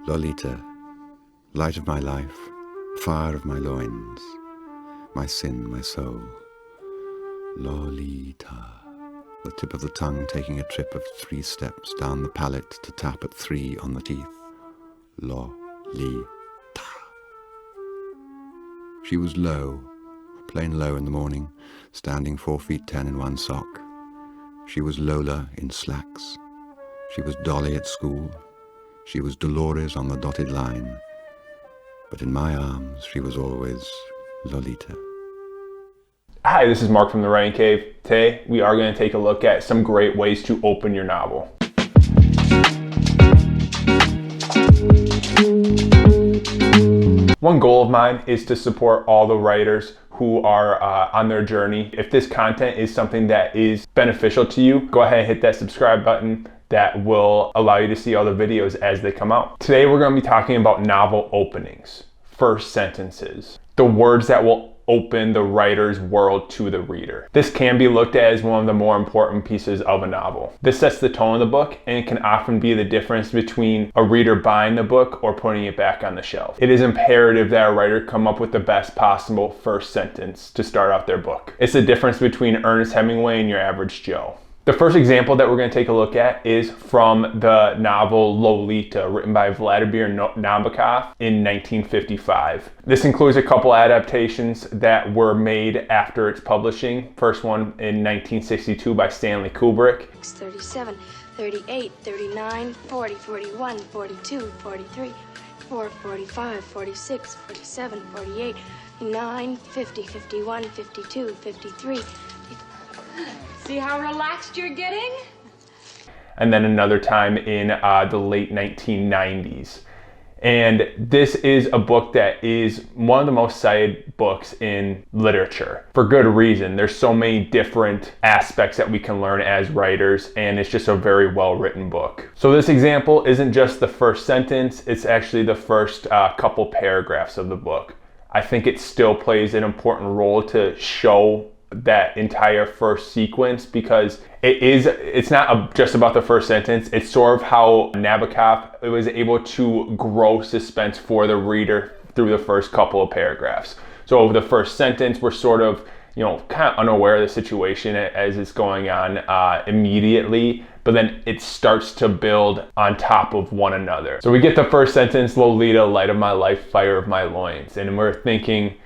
Lolita, light of my life, fire of my loins, my sin, my soul. Lolita, the tip of the tongue taking a trip of 3 steps down the palate to tap at 3 on the teeth. Lolita. She was low, plain low in the morning, standing 4 feet 10 in one sock. She was Lola in slacks. She was Dolly at school. She was Dolores on the dotted line. But in my arms, she was always Lolita. Hi, this is Mark from The Writing Cave. Today, we are going to take a look at some great ways to open your novel. One goal of mine is to support all the writers who are on their journey. If this content is something that is beneficial to you, go ahead and hit that subscribe button. That will allow you to see all the videos as they come out. Today we're going to be talking about novel openings, first sentences, the words that will open the writer's world to the reader. This can be looked at as one of the more important pieces of a novel. This sets the tone of the book, and it can often be the difference between a reader buying the book or putting it back on the shelf. It is imperative that a writer come up with the best possible first sentence to start out their book. It's the difference between Ernest Hemingway and your average Joe. The first example that we're going to take a look at is from the novel Lolita, written by Vladimir Nabokov in 1955. This includes a couple adaptations that were made after its publishing. First one in 1962 by Stanley Kubrick. 37, 38, 39, 40, 41, 42, 43, 44, 45, 46, 47, 48, 49, 50, 51, 52, 53. See how relaxed you're getting? And then another time in the late 1990s. And this is a book that is one of the most cited books in literature for good reason. There's so many different aspects that we can learn as writers, and it's just a very well written book. So this example isn't just the first sentence, it's actually the first couple paragraphs of the book. I think it still plays an important role to show that entire first sequence, because it's not just about the first sentence. It's sort of how Nabokov was able to grow suspense for the reader through the first couple of paragraphs. So over the first sentence, we're sort of, kind of unaware of the situation as it's going on immediately, but then it starts to build on top of one another. So we get the first sentence, Lolita, light of my life, fire of my loins, and we're thinking,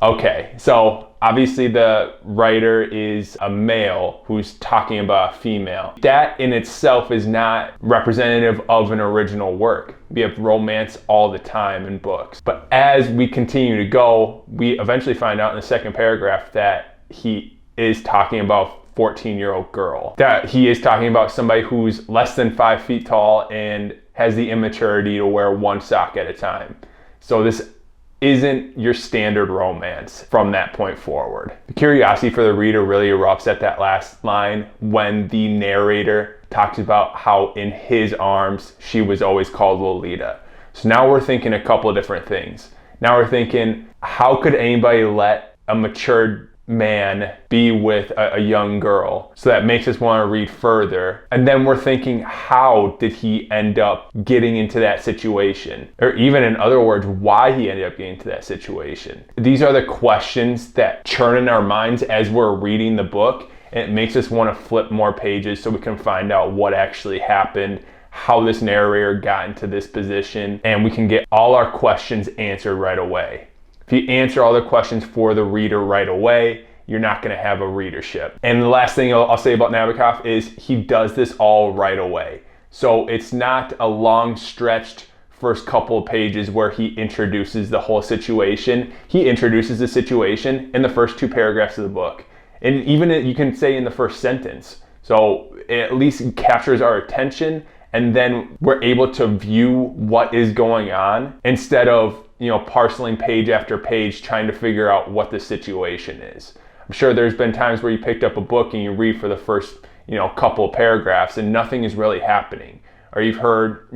okay, so obviously the writer is a male who's talking about a female. That in itself is not representative of an original work. We have romance all the time in books. But as we continue to go, we eventually find out in the second paragraph that he is talking about a 14-year-old girl. That he is talking about somebody who's less than 5 feet tall and has the immaturity to wear one sock at a time. So this isn't your standard romance from that point forward. The curiosity for the reader really erupts at that last line when the narrator talks about how in his arms she was always called Lolita. So now we're thinking a couple of different things. Now we're thinking, how could anybody let a matured man be with a young girl? So that makes us want to read further. And then we're thinking, how did he end up getting into that situation? Or even in other words, why he ended up getting into that situation. These are the questions that churn in our minds as we're reading the book, and it makes us want to flip more pages so we can find out what actually happened, how this narrator got into this position, and we can get all our questions answered right away. If you answer all the questions for the reader right away, you're not going to have a readership. And the last thing I'll say about Nabokov is he does this all right away. So it's not a long stretched first couple of pages where he introduces the whole situation. He introduces the situation in the first 2 paragraphs of the book. And even you can say in the first sentence. So it at least captures our attention, and then we're able to view what is going on instead of parceling page after page trying to figure out what the situation is. I'm sure there's been times where you picked up a book and you read for the first couple of paragraphs and nothing is really happening. Or you've heard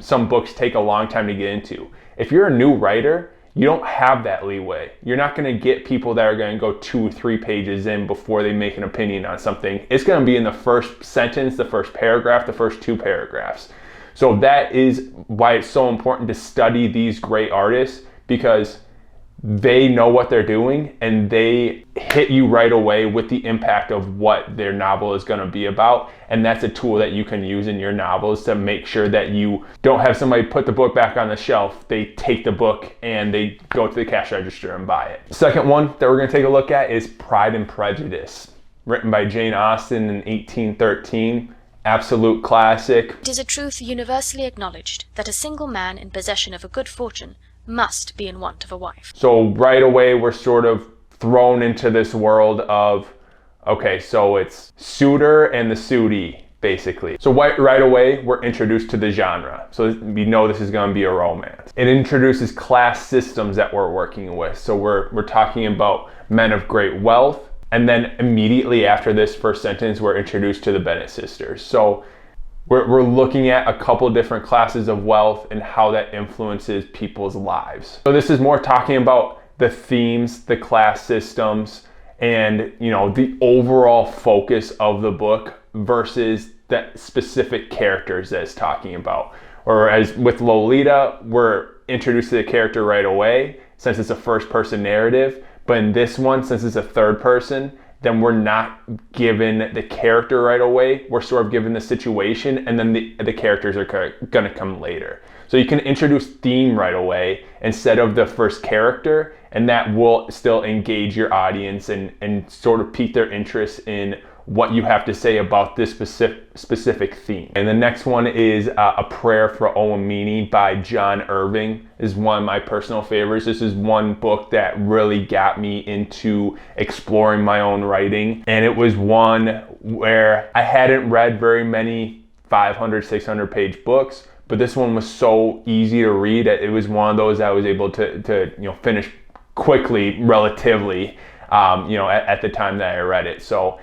some books take a long time to get into. If you're a new writer, you don't have that leeway. You're not going to get people that are going to go 2 or 3 pages in before they make an opinion on something. It's going to be in the first sentence, the first paragraph, the first 2 paragraphs. So that is why it's so important to study these great artists, because they know what they're doing and they hit you right away with the impact of what their novel is going to be about. And that's a tool that you can use in your novels to make sure that you don't have somebody put the book back on the shelf. They take the book and they go to the cash register and buy it. Second one that we're going to take a look at is Pride and Prejudice, written by Jane Austen in 1813. Absolute classic. It is a truth universally acknowledged that a single man in possession of a good fortune must be in want of a wife. So right away we're sort of thrown into this world of, okay, so it's suitor and the suitee, basically. So right away we're introduced to the genre. So we know this is going to be a romance. It introduces class systems that we're working with. So we're talking about men of great wealth, and then immediately after this first sentence we're introduced to the Bennet sisters. So we're looking at a couple different classes of wealth and how that influences people's lives. So this is more talking about the themes, the class systems, and the overall focus of the book versus the specific characters that it's talking about. Whereas with Lolita, we're introduced to the character right away since it's a first person narrative. But in this one, since it's a third person, then we're not given the character right away. We're sort of given the situation, and then the characters are going to come later. So you can introduce theme right away instead of the first character, and that will still engage your audience and sort of pique their interest in what you have to say about this specific theme. And the next one is A Prayer for Owen Meany by John Irving. Is one of my personal favorites. This is one book that really got me into exploring my own writing. And it was one where I hadn't read very many 500, 600 page books, but this one was so easy to read. It was one of those I was able to finish quickly, relatively, at the time that I read it. So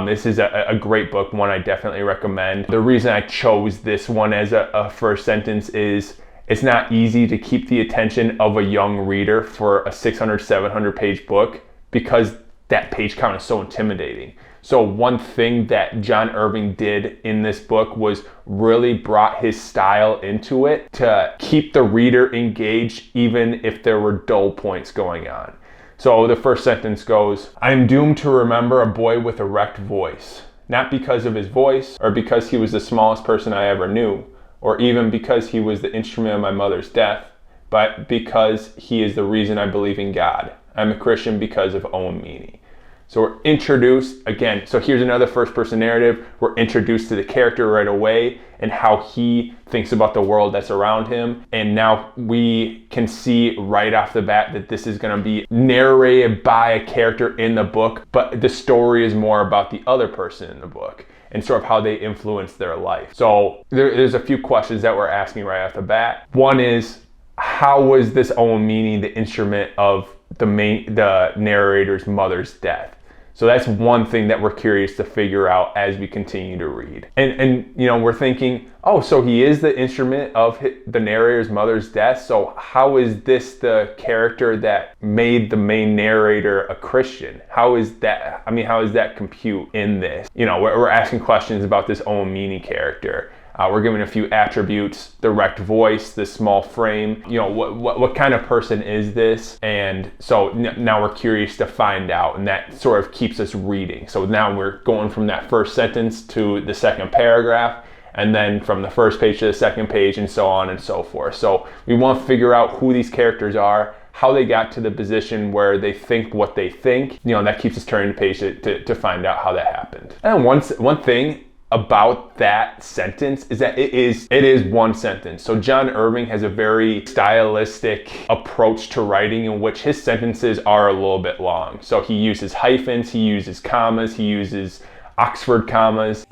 this is a great book, one I definitely recommend. The reason I chose this one as a first sentence is it's not easy to keep the attention of a young reader for a 600, 700 page book because that page count is so intimidating. So one thing that John Irving did in this book was really brought his style into it to keep the reader engaged even if there were dull points going on. So the first sentence goes, I am doomed to remember a boy with a wrecked voice, not because of his voice or because he was the smallest person I ever knew, or even because he was the instrument of my mother's death, but because he is the reason I believe in God. I'm a Christian because of Owen Meany. So we're introduced, again, so here's another first person narrative. We're introduced to the character right away and how he thinks about the world that's around him. And now we can see right off the bat that this is gonna be narrated by a character in the book, but the story is more about the other person in the book and sort of how they influence their life. So there's a few questions that we're asking right off the bat. One is, how was this Owen Meany the instrument of the narrator's mother's death? So that's one thing that we're curious to figure out as we continue to read. And we're thinking, oh, so he is the instrument of the narrator's mother's death. So how is this the character that made the main narrator a Christian? How is that compute in this? We're asking questions about this Owen Meany character. We're given a few attributes: the wrecked voice, the small frame. What kind of person is this? And so now we're curious to find out, and that sort of keeps us reading. So now we're going from that first sentence to the second paragraph, and then from the first page to the second page, and so on and so forth. So we want to figure out who these characters are, how they got to the position where they think what they think. That keeps us turning the page to find out how that happened. And one thing about that sentence is that it is one sentence. So John Irving has a very stylistic approach to writing in which his sentences are a little bit long. So he uses hyphens, he uses commas, he uses Oxford commas.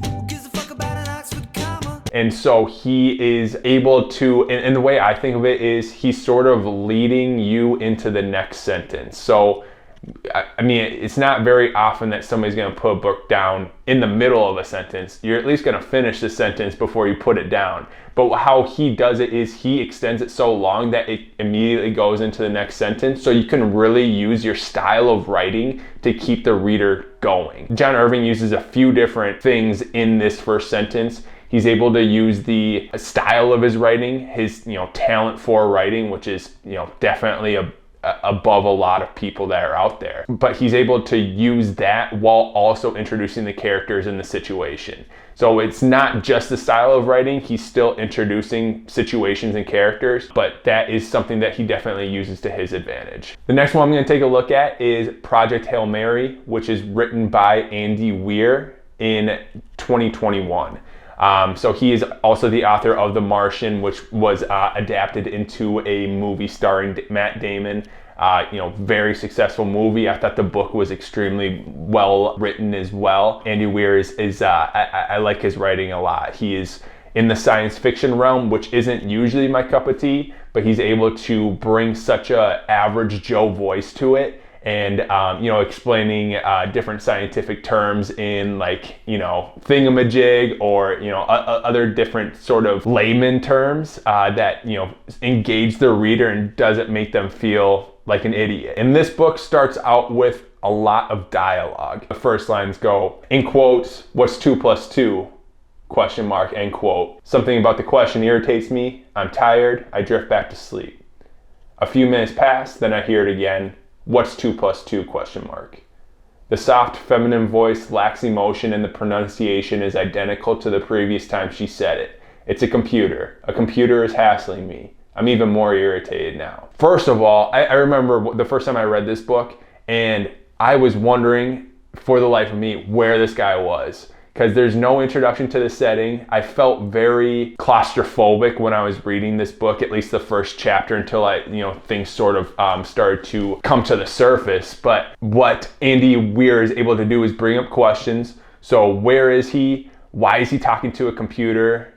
And so he is able to, and the way I think of it is he's sort of leading you into the next sentence. So it's not very often that somebody's going to put a book down in the middle of a sentence. You're at least going to finish the sentence before you put it down. But how he does it is he extends it so long that it immediately goes into the next sentence. So you can really use your style of writing to keep the reader going. John Irving uses a few different things in this first sentence. He's able to use the style of his writing, his, talent for writing, which is, definitely above a lot of people that are out there. But he's able to use that while also introducing the characters in the situation. So it's not just the style of writing, he's still introducing situations and characters, but that is something that he definitely uses to his advantage. The next one I'm going to take a look at is Project Hail Mary, which is written by Andy Weir in 2021. So he is also the author of The Martian, which was adapted into a movie starring Matt Damon. Very successful movie. I thought the book was extremely well written as well. Andy Weir I like his writing a lot. He is in the science fiction realm, which isn't usually my cup of tea, but he's able to bring such a average Joe voice to it. And, explaining different scientific terms in thingamajig or, other different sort of layman terms that, engage the reader and doesn't make them feel like an idiot. And this book starts out with a lot of dialogue. The first lines go, in quotes, "What's 2 + 2? Question mark, end quote. Something about the question irritates me. I'm tired. I drift back to sleep. A few minutes pass, then I hear it again. What's 2 + 2? Question mark. The soft feminine voice lacks emotion and the pronunciation is identical to the previous time she said it. It's a computer. A computer is hassling me. I'm even more irritated now." First of all, I remember the first time I read this book and I was wondering for the life of me where this guy was, because there's no introduction to the setting. I felt very claustrophobic when I was reading this book, at least the first chapter, until things sort of started to come to the surface. But what Andy Weir is able to do is bring up questions. So where is he? Why is he talking to a computer?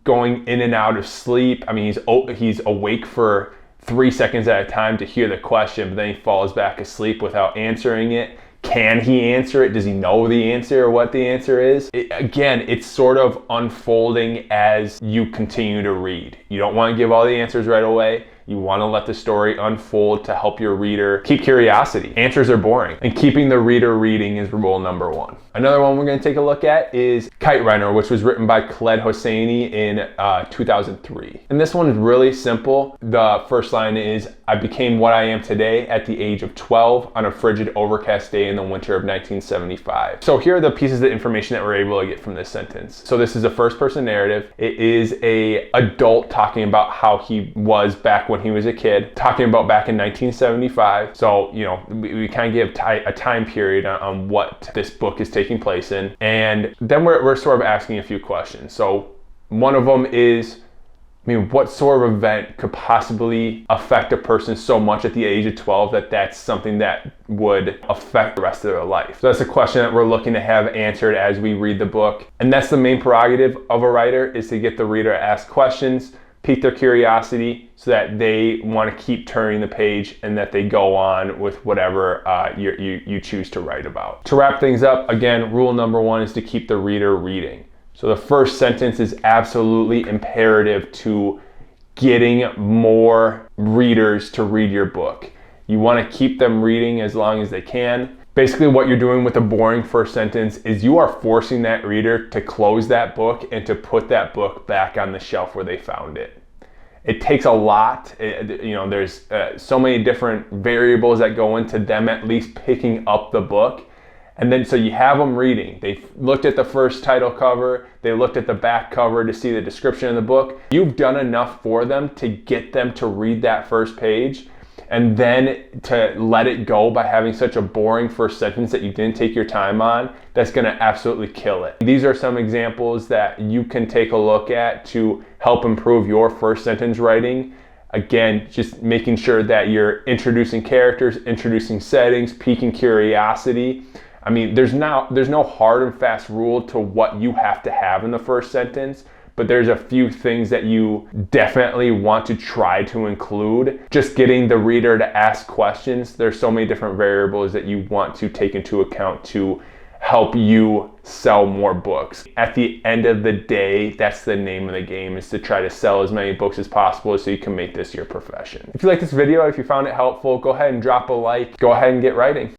Going in and out of sleep. I mean, he's awake for 3 seconds at a time to hear the question, but then he falls back asleep without answering it. Can he answer it? Does he know the answer or what the answer is? Again, it's sort of unfolding as you continue to read. You don't want to give all the answers right away. You want to let the story unfold to help your reader keep curiosity. Answers are boring, and keeping the reader reading is rule number 1. Another one we're going to take a look at is Kite, which was written by Khaled Hosseini in 2003. And this one is really simple. The first line is, "I became what I am today at the age of 12 on a frigid, overcast day in the winter of 1975. So here are the pieces of information that we're able to get from this sentence. So this is a first-person narrative. It is a adult talking about how he was back when he was a kid, talking about back in 1975. So, we kind of give a time period on what this book is taking place in. And then we're sort of asking a few questions. So one of them is, what sort of event could possibly affect a person so much at the age of 12 that that's something that would affect the rest of their life? So that's a question that we're looking to have answered as we read the book. And that's the main prerogative of a writer, is to get the reader to ask questions, pique their curiosity, so that they want to keep turning the page and that they go on with whatever you choose to write about. To wrap things up, again, rule number 1 is to keep the reader reading. So the first sentence is absolutely imperative to getting more readers to read your book. You want to keep them reading as long as they can. Basically, what you're doing with a boring first sentence is you are forcing that reader to close that book and to put that book back on the shelf where they found it. It takes a lot. There's so many different variables that go into them at least picking up the book. And then so you have them reading. They've looked at the first title cover. They looked at the back cover to see the description of the book. You've done enough for them to get them to read that first page, and then to let it go by having such a boring first sentence that you didn't take your time on, that's going to absolutely kill it. These are some examples that you can take a look at to help improve your first sentence writing. Again, just making sure that you're introducing characters, introducing settings, piquing curiosity. I mean, there's no hard and fast rule to what you have to have in the first sentence, but there's a few things that you definitely want to try to include. Just getting the reader to ask questions. There's so many different variables that you want to take into account to help you sell more books. At the end of the day, that's the name of the game, is to try to sell as many books as possible so you can make this your profession. If you like this video, if you found it helpful, go ahead and drop a like. Go ahead and get writing.